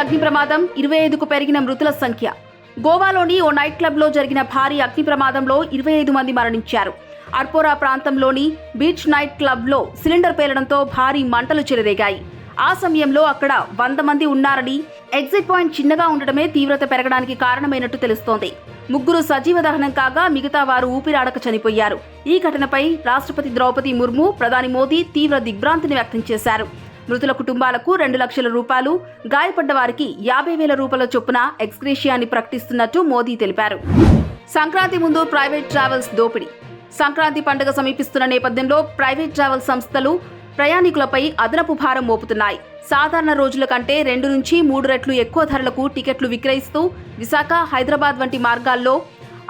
అగ్ని ప్రమాదం 25కు పెరిగిన మృతుల సంఖ్య. గోవాలోని ఓ నైట్ క్లబ్లో జరిగిన భారీ అగ్ని ప్రమాదంలో 25 మంది మరణించారు. అర్పోరా ప్రాంతంలోని బీచ్ నైట్ క్లబ్లో సిలిండర్ పేలడంతో భారీ మంటలు చెలరేగాయి. ఆ సమయంలో అక్కడ 100 మంది ఉన్నారని, ఎగ్జిట్ పాయింట్ చిన్నగా ఉండటమే తీవ్రత పెరగడానికి కారణమైనట్టు తెలుస్తోంది. 3 సజీవ దహనం కాగా మిగతా వారు ఊపిరాడక చనిపోయారు. ఈ ఘటనపై రాష్ట్రపతి ద్రౌపది ముర్ము, ప్రధాని మోదీ తీవ్ర దిగ్భ్రాంతిని వ్యక్తం చేశారు. మృతుల కుటుంబాలకు 2 లక్షల రూపాయలు, గాయపడ్డ వారికి 50,000 రూపాయల చొప్పున ఎక్స్గ్రేషియాని ప్రకటిస్తున్నట్టు మోదీ తెలిపారు. సంక్రాంతి ముందు ప్రైవేట్ ట్రావెల్స్ దోపిడీ. సంక్రాంతి పండుగ సమీపిస్తున్న నేపథ్యంలో ప్రైవేట్ ట్రావెల్ సంస్థలు ప్రయాణికులపై అదనపు భారం మోపుతున్నాయి. సాధారణ రోజుల కంటే 2 నుంచి 3 రెట్లు ఎక్కువ ధరలకు టికెట్లు విక్రయిస్తూ విశాఖ, హైదరాబాద్ వంటి మార్గాల్లో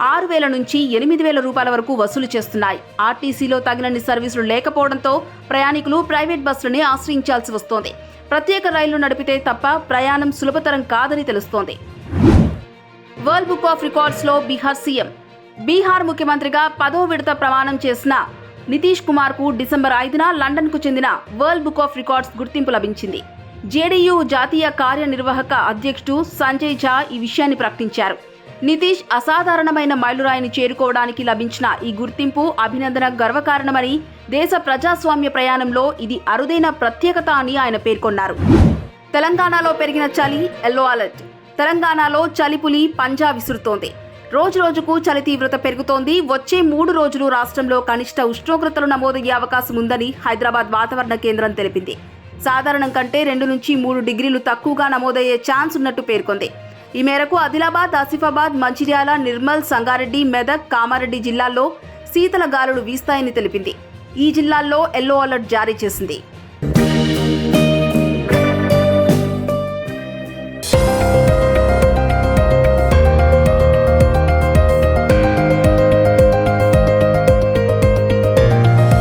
6,000 నుంచి 8,000 రూపాయల వరకు వసూలు చేస్తున్నాయి. ఆర్టీసీలో తగినన్ని సర్వీసులు లేకపోవడంతో ప్రయాణికులు ప్రైవేట్ బస్సులని ఆశ్రయించాల్సి వస్తోంది. ప్రత్యేక రైళ్లు నడిపితే తప్ప ప్రయాణం సులభతరం కాదని తెలుస్తోంది. వరల్డ్ బుక్ ఆఫ్ రికార్డ్స్లో బీహార్ సీఎం. బీహార్ ముఖ్యమంత్రిగా 10వ విడత ప్రమాణం చేసిన నితీష్ కుమార్కు డిసెంబర్ 5న లండన్కు చెందిన వరల్డ్ బుక్ ఆఫ్ రికార్డ్స్ గుర్తింపు లభించింది. జేడీయూ జాతీయ కార్యనిర్వాహక అధ్యక్షుడు సంజయ్ ఝా ఈ విషయాన్ని ప్రకటించారు. నితీష్ అసాధారణమైన మైలురాయిని చేరుకోవడానికి లభించిన ఈ గుర్తింపు అభినందన గర్వకారణమని, దేశ ప్రజాస్వామ్య ప్రయాణంలో ఇది అరుదైన ప్రత్యేకత అని ఆయన పేర్కొన్నారు. తెలంగాణలో పెరిగిన చలి, ఎల్లో అలర్ట్. తెలంగాణలో చలిపులి పంజా విసురుతోంది. రోజురోజుకు చలి తీవ్రత పెరుగుతోంది. వచ్చే 3 రోజులు రాష్ట్రంలో కనిష్ట ఉష్ణోగ్రతలు నమోదయ్యే అవకాశం ఉందని హైదరాబాద్ వాతావరణ కేంద్రం తెలిపింది. సాధారణం కంటే 2 నుంచి 3 డిగ్రీలు తక్కువగా నమోదయ్యే ఛాన్స్ ఉన్నట్టు పేర్కొంది. ఈ మేరకు ఆదిలాబాద్, ఆసిఫాబాద్, మంచిర్యాల, నిర్మల్, సంగారెడ్డి, మెదక్, కామారెడ్డి జిల్లాల్లో శీతల గాలులు వీస్తాయని తెలిపింది. ఈ జిల్లాల్లో ఎల్లో అలర్ట్ జారీ చేసింది.